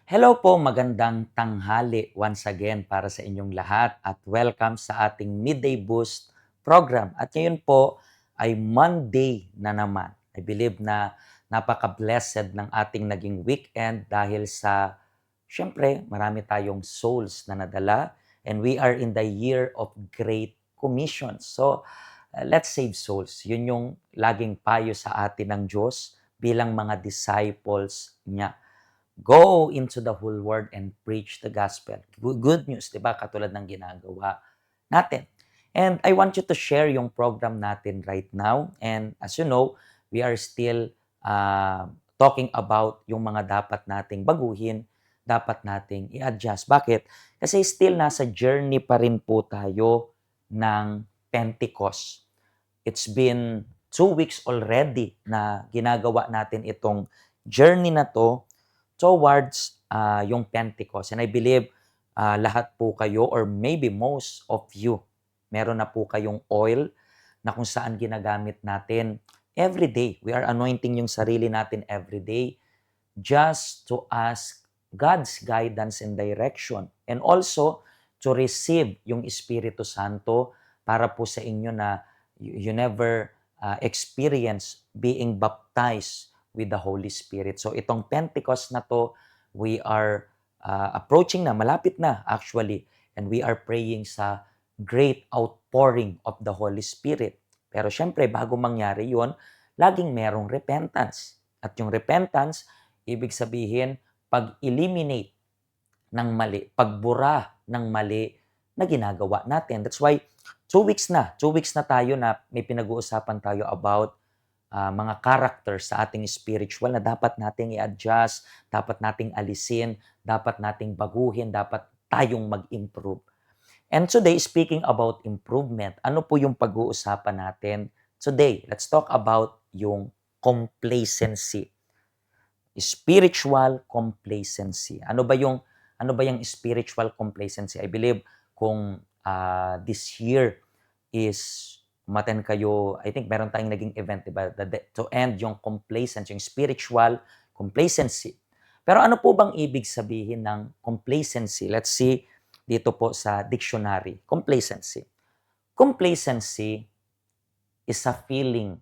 Hello po, magandang tanghali once again para sa inyong lahat at welcome sa ating Midday Boost program. At ngayon po ay Monday na naman. I believe na napaka-blessed ng ating naging weekend dahil sa, syempre, marami tayong souls na nadala and we are in the year of Great Commission. So, let's save souls. Yun yung laging payo sa atin ng Diyos bilang mga disciples niya. Go into the whole world and preach the gospel. Good news, di ba? Katulad ng ginagawa natin. And I want you to share yung program natin right now. And as you know, we are still talking about yung mga dapat nating baguhin, dapat nating i-adjust. Bakit? Kasi still nasa journey pa rin po tayo ng Pentecost. It's been 2 weeks already na ginagawa natin itong journey na to towards yung Pentecost. And I believe lahat po kayo or maybe most of you, meron na po kayong oil na kung saan ginagamit natin every day. We are anointing yung sarili natin every day just to ask God's guidance and direction. And also to receive yung Espiritu Santo para po sa inyo na you never experience being baptized with the Holy Spirit. So itong Pentecost na to, we are approaching na, malapit na actually, and we are praying sa great outpouring of the Holy Spirit. Pero syempre, bago mangyari yon, laging merong repentance. At yung repentance, ibig sabihin, pag-eliminate ng mali, pagbura ng mali na ginagawa natin. That's why 2 weeks na. 2 weeks na tayo na may pinag-uusapan tayo about mga characters sa ating spiritual na dapat nating i-adjust, dapat nating alisin, dapat nating baguhin, dapat tayong mag-improve. And today, speaking about improvement, ano po yung pag-uusapan natin today? Let's talk about yung complacency. Spiritual complacency. Ano ba yung spiritual complacency? I believe kung this year is umattend kayo, I think meron tayong naging event, diba? To end yung complacency, yung spiritual complacency. Pero ano po bang ibig sabihin ng complacency? Let's see dito po sa dictionary. Complacency. Complacency is a feeling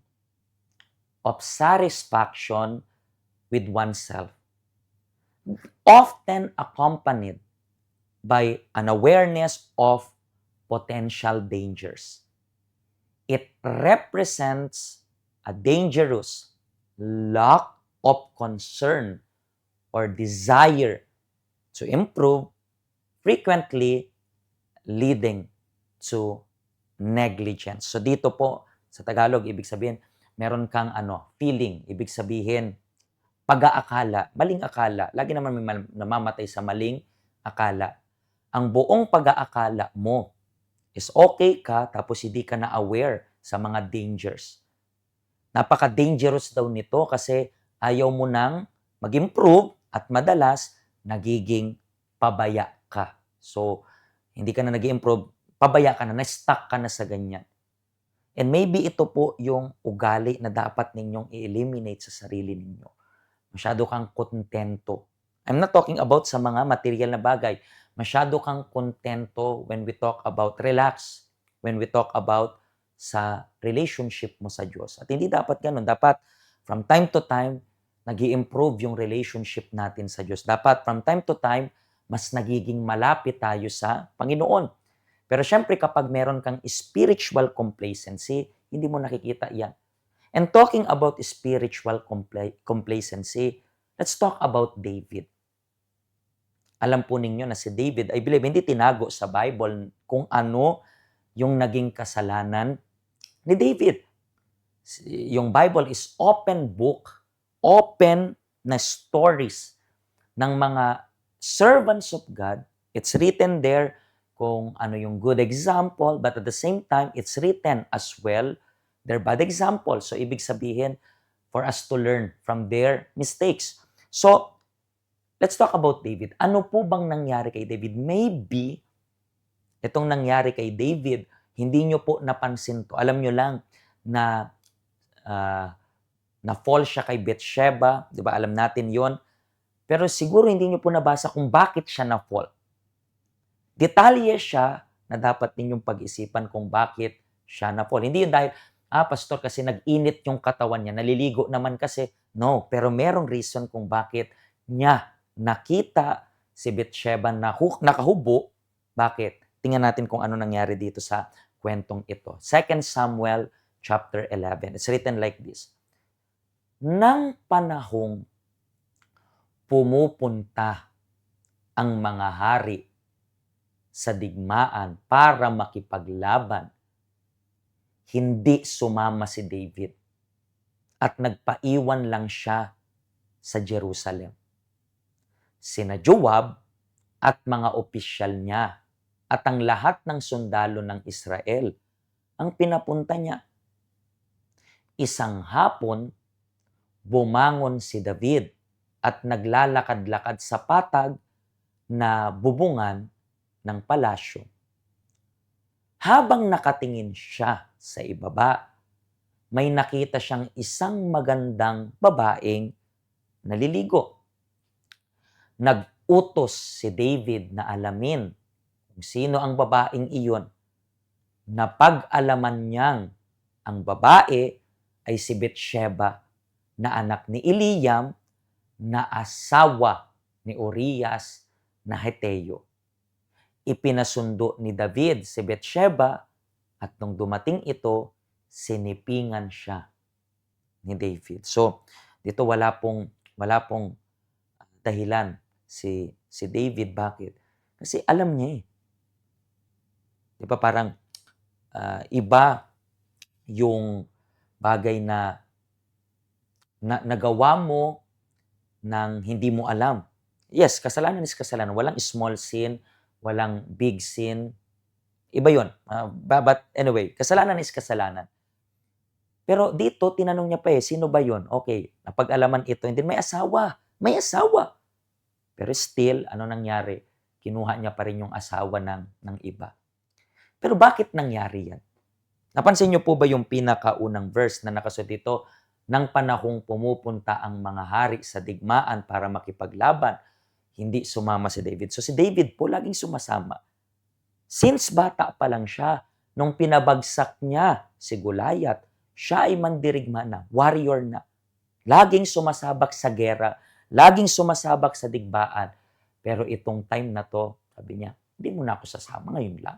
of satisfaction with oneself, often accompanied by an awareness of potential dangers. It represents a dangerous lack of concern or desire to improve, frequently leading to negligence. So dito po, sa Tagalog, ibig sabihin, meron kang feeling, ibig sabihin, pag-aakala, maling akala. Lagi naman may namamatay sa maling akala. Ang buong pag-aakala mo is okay ka tapos hindi ka na aware sa mga dangers. Napaka-dangerous daw nito kasi ayaw mo nang mag-improve at madalas nagiging pabaya ka. So, hindi ka na nag-improve, pabaya ka na, na-stuck ka na sa ganyan. And maybe ito po yung ugali na dapat ninyong i-eliminate sa sarili ninyo. Masyado kang kontento. I'm not talking about sa mga material na bagay. Masyado kang kontento when we talk about relax, when we talk about sa relationship mo sa Diyos. At hindi dapat ganun. Dapat from time to time, nag-i-improve yung relationship natin sa Diyos. Dapat from time to time, mas nagiging malapit tayo sa Panginoon. Pero syempre kapag meron kang spiritual complacency, hindi mo nakikita yan. And talking about spiritual complacency, let's talk about David. Alam po ninyo na si David, I believe, hindi tinago sa Bible kung ano yung naging kasalanan ni David. Yung Bible is open book, open na stories ng mga servants of God. It's written there kung ano yung good example, but at the same time, it's written as well their bad example. So, ibig sabihin, for us to learn from their mistakes. So, let's talk about David. Ano po bang nangyari kay David? Maybe, itong nangyari kay David, hindi nyo po napansin to. Alam nyo lang na na-fall siya kay Bathsheba. Di ba? Alam natin yon. Pero siguro hindi niyo po nabasa kung bakit siya na-fall. Detalye siya na dapat ninyong pag-isipan kung bakit siya na-fall. Hindi yun dahil, pastor, kasi nag-init yung katawan niya, naliligo naman kasi. No, pero merong reason kung bakit niya nakita si Bathsheba na nakahubo. Bakit? Tingnan natin kung ano nangyari dito sa kwentong ito. 2 Samuel chapter 11. It's written like this. Nang panahong pumupunta ang mga hari sa digmaan para makipaglaban, hindi sumama si David at nagpaiwan lang siya sa Jerusalem. Sina Joab at mga opisyal niya at ang lahat ng sundalo ng Israel ang pinapunta niya. Isang hapon, bumangon si David at naglalakad-lakad sa patag na bubungan ng palasyo. Habang nakatingin siya sa ibaba, may nakita siyang isang magandang babaeng naliligo. Nag-utos si David na alamin kung sino ang babaeng iyon. Napag-alaman niyang ang babae ay si Bathsheba na anak ni Eliam na asawa ni Urias na Heteo. Ipinasundo ni David si Bathsheba at nung dumating ito, sinipingan siya ni David. So, dito wala pong dahilan si David. Bakit? Kasi alam niya eh. Di ba parang iba yung bagay na nagawa mo nang hindi mo alam. Yes, kasalanan is kasalanan. Walang small sin, walang big sin. Iba yun. But anyway, kasalanan is kasalanan. Pero dito, tinanong niya pa sino ba yun? Okay, napag-alaman ito. And then may asawa. May asawa. Pero still, ano nangyari? Kinuha niya pa rin yung asawa ng iba. Pero bakit nangyari yan? Napansin niyo po ba yung pinakaunang verse na nakasulat dito? Nang panahong pumupunta ang mga hari sa digmaan para makipaglaban, hindi sumama si David. So si David po laging sumasama. Since bata pa lang siya, nung pinabagsak niya si Goliath, siya ay mandirigma na, warrior na. Laging sumasabak sa gera, laging sumasabak sa digmaan. Pero itong time na to, sabi niya, hindi mo na ako sasama ngayon lang.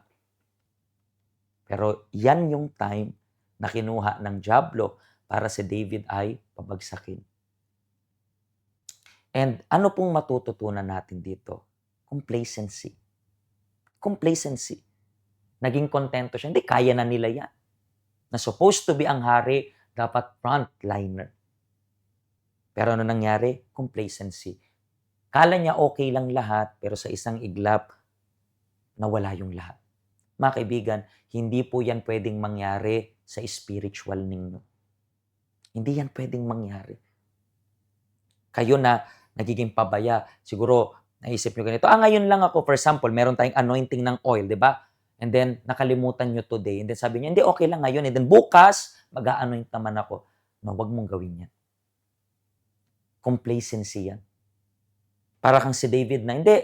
Pero yan yung time na kinuha ng dyablo para si David ay pabagsakin. And ano pong matututunan natin dito? Complacency. Complacency. Naging kontento siya. Hindi, kaya na nila yan. Na supposed to be ang hari, dapat frontliner. Pero ano nangyari? Complacency. Kala niya okay lang lahat, pero sa isang iglap, nawala yung lahat. Mga kaibigan, hindi po yan pwedeng mangyari sa spiritual ninyo. Hindi yan pwedeng mangyari. Kayo na nagiging pabaya, siguro naisip nyo ganito, ngayon lang ako, for example, meron tayong anointing ng oil, di ba? And then, nakalimutan nyo today. And then sabi nyo, hindi, okay lang ngayon. And then bukas, mag-a-anoint naman ako. No, wag mong gawin yan. Complacency yan. Para kang si David na, hindi,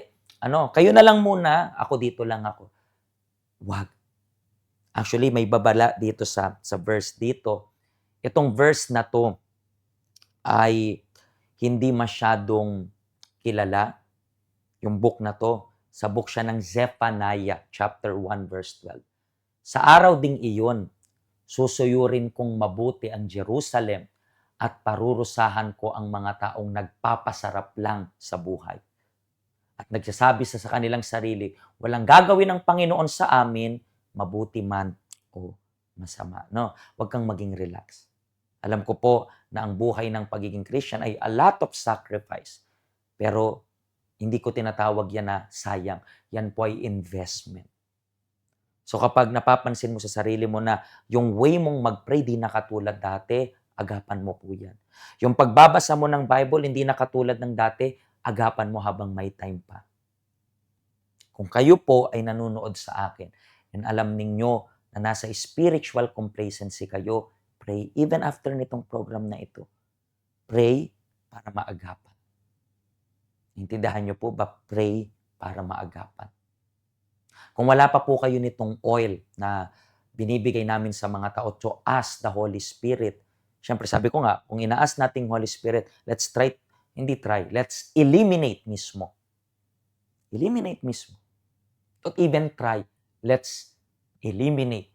kayo na lang muna, ako dito lang ako. Wag. Actually, may babala dito sa verse dito. Itong verse na to ay hindi masyadong kilala. Yung book na to, sa book siya ng Zephaniah, chapter 1, verse 12. Sa araw ding iyon, susuyurin kong mabuti ang Jerusalem at parurusahan ko ang mga taong nagpapasarap lang sa buhay. At nagsasabi sa kanilang sarili, walang gagawin ng Panginoon sa amin, mabuti man o masama. No, wag kang maging relax. Alam ko po na ang buhay ng pagiging Christian ay a lot of sacrifice. Pero hindi ko tinatawag yan na sayang. Yan po ay investment. So kapag napapansin mo sa sarili mo na yung way mong mag-pray di na katulad dati, agapan mo po yan. Yung pagbabasa mo ng Bible hindi na katulad ng dati, agapan mo habang may time pa. Kung kayo po ay nanonood sa akin and alam ninyo na nasa spiritual complacency kayo, pray even after nitong program na ito. Pray para maagapan. Intindihan niyo po ba? Pray para maagapan. Kung wala pa po kayo nitong oil na binibigay namin sa mga tao to ask the Holy Spirit. Siyempre sabi ko nga, kung ina-ask nating Holy Spirit, let's eliminate mismo. Eliminate mismo. Don't even try. Let's eliminate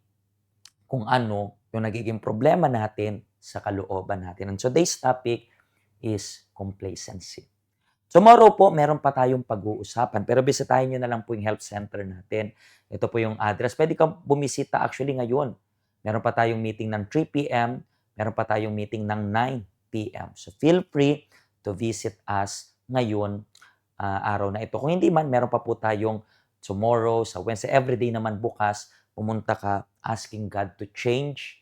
kung ano yung nagiging problema natin sa kalooban natin. And today's topic is complacency. Tomorrow po, meron pa tayong pag-uusapan. Pero bisitahin nyo na lang po yung health center natin. Ito po yung address. Pwede kang bumisita actually ngayon. Meron pa tayong meeting ng 3 p.m. Meron pa tayong meeting ng 9 p.m. So feel free to visit us ngayon, araw na ito. Kung hindi man, meron pa po tayong tomorrow, sa Wednesday, everyday naman bukas, pumunta ka asking God to change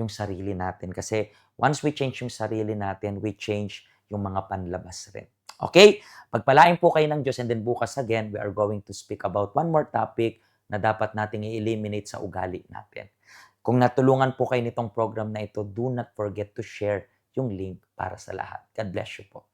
yung sarili natin. Kasi once we change yung sarili natin, we change yung mga panlabas rin. Okay? Pagpalain po kayo ng Diyos, and then bukas again, we are going to speak about one more topic na dapat nating i-eliminate sa ugali natin. Kung natulungan po kayo nitong program na ito, do not forget to share yung link para sa lahat. God bless you po.